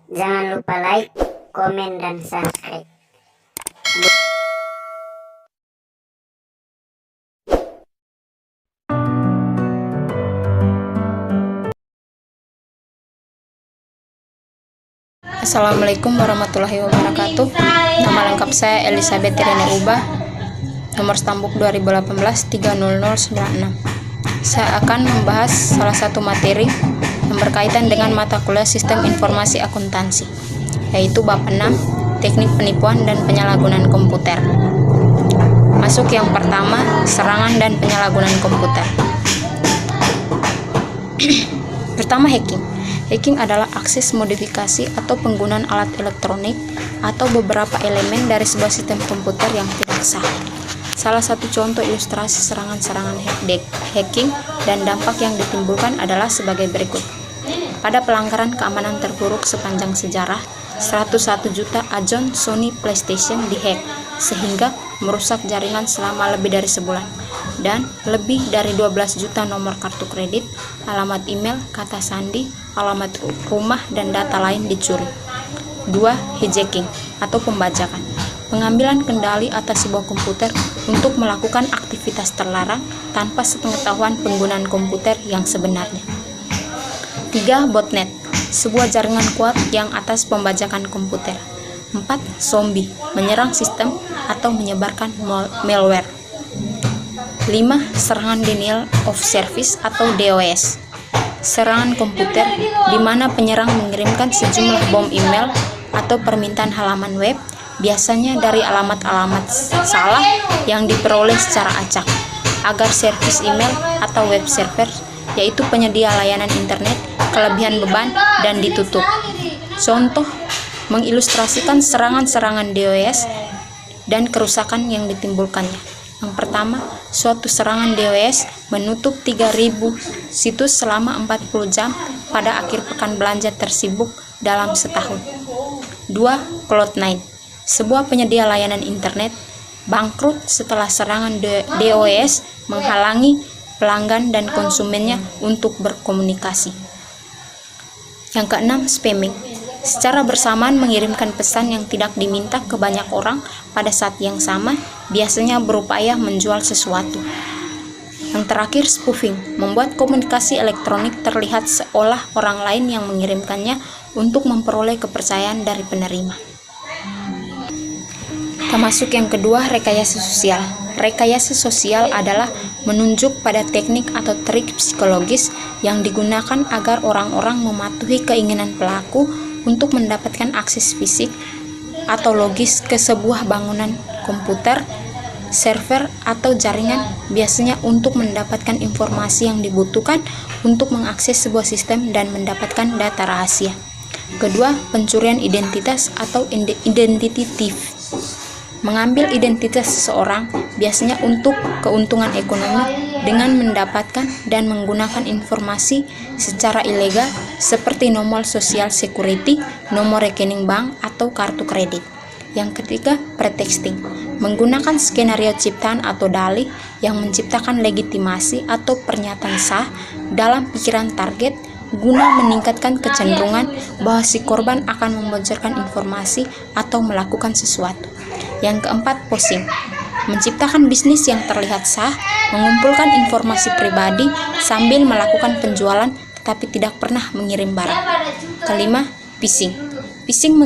Jangan lupa like, komen, dan subscribe. Assalamualaikum warahmatullahi wabarakatuh. Nama lengkap saya Elizabeth Irene Ubah, nomor stambuk 2018-30096. Saya akan membahas salah satu materi yang berkaitan dengan mata kuliah Sistem Informasi Akuntansi, yaitu bab 6, Teknik Penipuan dan Penyalahgunaan Komputer. Masuk yang pertama, serangan dan penyalahgunaan komputer. Pertama, hacking. Hacking adalah akses, modifikasi, atau penggunaan alat elektronik atau beberapa elemen dari sebuah sistem komputer yang tidak sah. Salah satu contoh ilustrasi serangan-serangan hacking dan dampak yang ditimbulkan adalah sebagai berikut. Pada pelanggaran keamanan terburuk sepanjang sejarah, 101 juta akun Sony PlayStation dihack sehingga merusak jaringan selama lebih dari sebulan, dan lebih dari 12 juta nomor kartu kredit, alamat email, kata sandi, alamat rumah, dan data lain dicuri. 2. Hijacking atau pembajakan. Pengambilan kendali atas sebuah komputer untuk melakukan aktivitas terlarang tanpa sepengetahuan penggunaan komputer yang sebenarnya. 3. Botnet, sebuah jaringan kuat yang atas pembajakan komputer. 4. Zombie, menyerang sistem atau menyebarkan malware. 5. Serangan denial of service atau DOS. Serangan komputer di mana penyerang mengirimkan sejumlah bom email atau permintaan halaman web, biasanya dari alamat-alamat salah yang diperoleh secara acak, agar servis email atau web server, yaitu penyedia layanan internet, kelebihan beban dan ditutup. Contoh mengilustrasikan serangan-serangan DOS dan kerusakan yang ditimbulkannya. Yang pertama, suatu serangan DOS menutup 3.000 situs selama 40 jam pada akhir pekan belanja tersibuk dalam setahun. 2. Cloud9, sebuah penyedia layanan internet, bangkrut setelah serangan DOS menghalangi pelanggan dan konsumennya untuk berkomunikasi. Yang keenam, spamming. Secara bersamaan mengirimkan pesan yang tidak diminta ke banyak orang pada saat yang sama, biasanya berupaya menjual sesuatu. Yang terakhir, spoofing, membuat komunikasi elektronik terlihat seolah orang lain yang mengirimkannya untuk memperoleh kepercayaan dari penerima. Termasuk yang kedua, rekayasa sosial. Rekayasa sosial adalah menunjuk pada teknik atau trik psikologis yang digunakan agar orang-orang mematuhi keinginan pelaku untuk mendapatkan akses fisik atau logis ke sebuah bangunan komputer, server, atau jaringan, biasanya untuk mendapatkan informasi yang dibutuhkan untuk mengakses sebuah sistem dan mendapatkan data rahasia. Kedua, pencurian identitas atau identity thief. Mengambil identitas seseorang, biasanya untuk keuntungan ekonomi, dengan mendapatkan dan menggunakan informasi secara ilegal seperti nomor social security, nomor rekening bank, atau kartu kredit. Yang ketiga, pretexting, menggunakan skenario ciptaan atau dalih yang menciptakan legitimasi atau pernyataan sah dalam pikiran target guna meningkatkan kecenderungan bahwa si korban akan membocorkan informasi atau melakukan sesuatu. Yang keempat, posing, menciptakan bisnis yang terlihat sah, mengumpulkan informasi pribadi sambil melakukan penjualan tetapi tidak pernah mengirim barang. Kelima, phishing. Phishing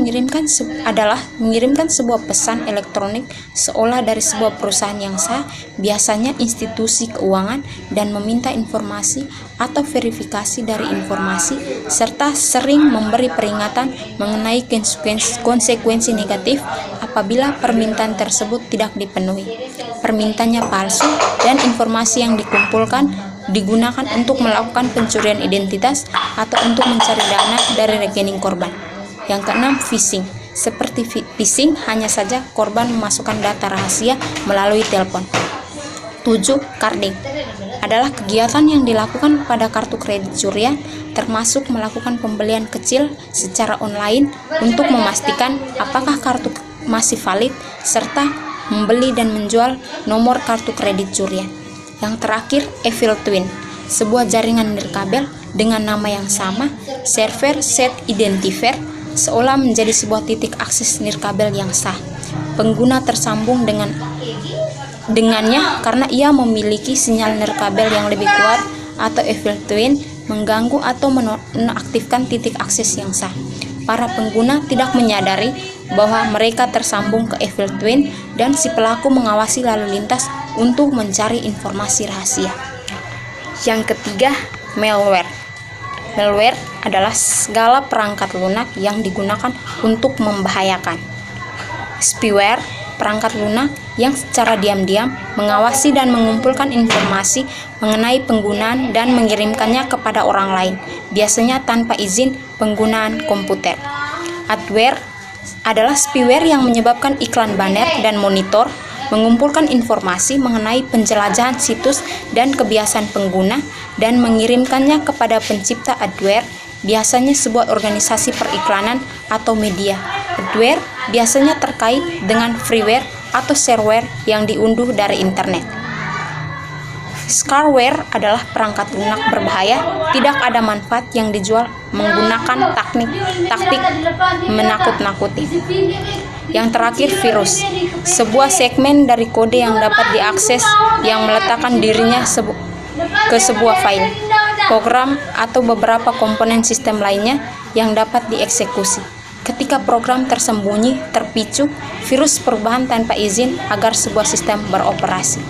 adalah mengirimkan sebuah pesan elektronik seolah dari sebuah perusahaan yang sah, biasanya institusi keuangan, dan meminta informasi atau verifikasi dari informasi, serta sering memberi peringatan mengenai konsekuensi negatif apabila permintaan tersebut tidak dipenuhi. Permintaannya palsu dan informasi yang dikumpulkan digunakan untuk melakukan pencurian identitas atau untuk mencari dana dari rekening korban. Yang keenam, phishing. Seperti phishing, hanya saja korban memasukkan data rahasia melalui telepon. 7. Carding adalah kegiatan yang dilakukan pada kartu kredit curian, termasuk melakukan pembelian kecil secara online untuk memastikan apakah kartu masih valid, serta membeli dan menjual nomor kartu kredit curian. Yang terakhir, Evil Twin, sebuah jaringan nirkabel dengan nama yang sama, server set identifier, seolah menjadi sebuah titik akses nirkabel yang sah. Pengguna tersambung dengannya karena ia memiliki sinyal nirkabel yang lebih kuat atau Eiffel Twin, mengganggu atau menonaktifkan titik akses yang sah. Para pengguna tidak menyadari bahwa mereka tersambung ke Eiffel Twin dan si pelaku mengawasi lalu lintas untuk mencari informasi rahasia. Yang ketiga, malware. Malware adalah segala perangkat lunak yang digunakan untuk membahayakan. Spyware, perangkat lunak yang secara diam-diam mengawasi dan mengumpulkan informasi mengenai penggunaan dan mengirimkannya kepada orang lain, biasanya tanpa izin penggunaan komputer. Adware adalah spyware yang menyebabkan iklan banner dan monitor, mengumpulkan informasi mengenai penjelajahan situs dan kebiasaan pengguna dan mengirimkannya kepada pencipta adware, biasanya sebuah organisasi periklanan atau media. Adware biasanya terkait dengan freeware atau shareware yang diunduh dari internet. Scareware adalah perangkat lunak berbahaya, tidak ada manfaat yang dijual menggunakan taktik menakut-nakuti. Yang terakhir, virus. Sebuah segmen dari kode yang dapat diakses yang meletakkan dirinya ke sebuah file, program, atau beberapa komponen sistem lainnya yang dapat dieksekusi. Ketika program tersembunyi terpicu, virus perubahan tanpa izin agar sebuah sistem beroperasi.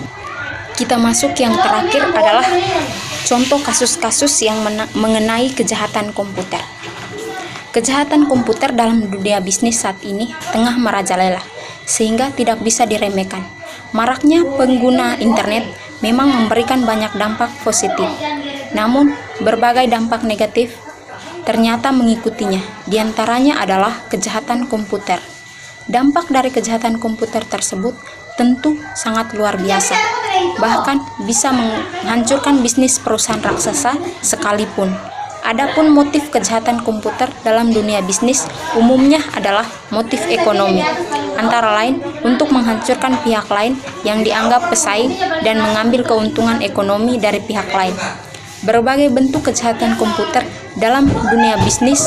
Kita masuk yang terakhir adalah contoh kasus-kasus yang mengenai kejahatan komputer. Kejahatan komputer dalam dunia bisnis saat ini tengah merajalela, sehingga tidak bisa diremehkan. Maraknya pengguna internet memang memberikan banyak dampak positif, namun berbagai dampak negatif ternyata mengikutinya. Di antaranya adalah kejahatan komputer. Dampak dari kejahatan komputer tersebut tentu sangat luar biasa, bahkan bisa menghancurkan bisnis perusahaan raksasa sekalipun. Adapun motif kejahatan komputer dalam dunia bisnis umumnya adalah motif ekonomi, antara lain untuk menghancurkan pihak lain yang dianggap pesaing dan mengambil keuntungan ekonomi dari pihak lain. Berbagai bentuk kejahatan komputer dalam dunia bisnis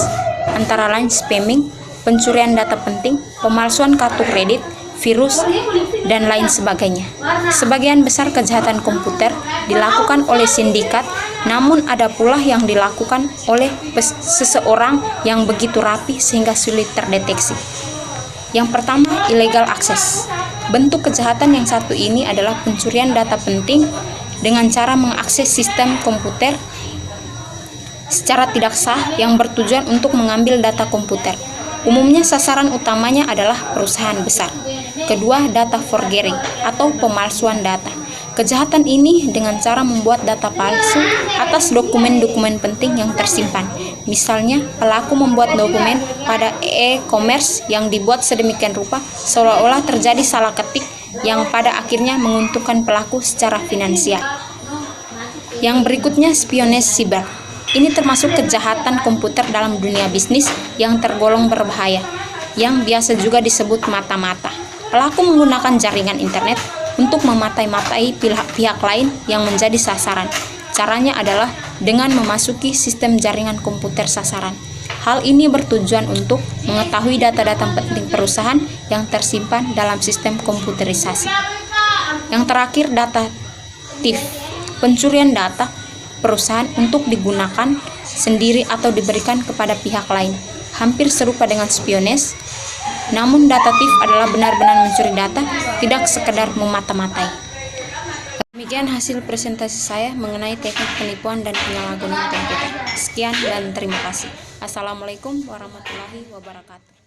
antara lain spamming, pencurian data penting, pemalsuan kartu kredit, virus, dan lain sebagainya. Sebagian besar kejahatan komputer dilakukan oleh sindikat, namun ada pula yang dilakukan oleh seseorang yang begitu rapi sehingga sulit terdeteksi. Yang pertama, illegal access. Bentuk kejahatan yang satu ini adalah pencurian data penting dengan cara mengakses sistem komputer secara tidak sah yang bertujuan untuk mengambil data komputer. Umumnya sasaran utamanya adalah perusahaan besar. Kedua, data forgery atau pemalsuan data. Kejahatan ini dengan cara membuat data palsu atas dokumen-dokumen penting yang tersimpan. Misalnya, pelaku membuat dokumen pada e-commerce yang dibuat sedemikian rupa seolah-olah terjadi salah ketik yang pada akhirnya menguntungkan pelaku secara finansial. Yang berikutnya, spionage siber. Ini termasuk kejahatan komputer dalam dunia bisnis yang tergolong berbahaya, yang biasa juga disebut mata-mata. Pelaku menggunakan jaringan internet untuk mematai-matai pihak lain yang menjadi sasaran. Caranya adalah dengan memasuki sistem jaringan komputer sasaran. Hal ini bertujuan untuk mengetahui data-data penting perusahaan yang tersimpan dalam sistem komputerisasi. Yang terakhir, data thief. Pencurian data perusahaan untuk digunakan sendiri atau diberikan kepada pihak lain. Hampir serupa dengan spionage, namun data thief adalah benar-benar mencuri data, tidak sekedar memata-matai. Demikian hasil presentasi saya mengenai teknik penipuan dan penyalahgunaan komputer. Sekian dan terima kasih. Assalamualaikum warahmatullahi wabarakatuh.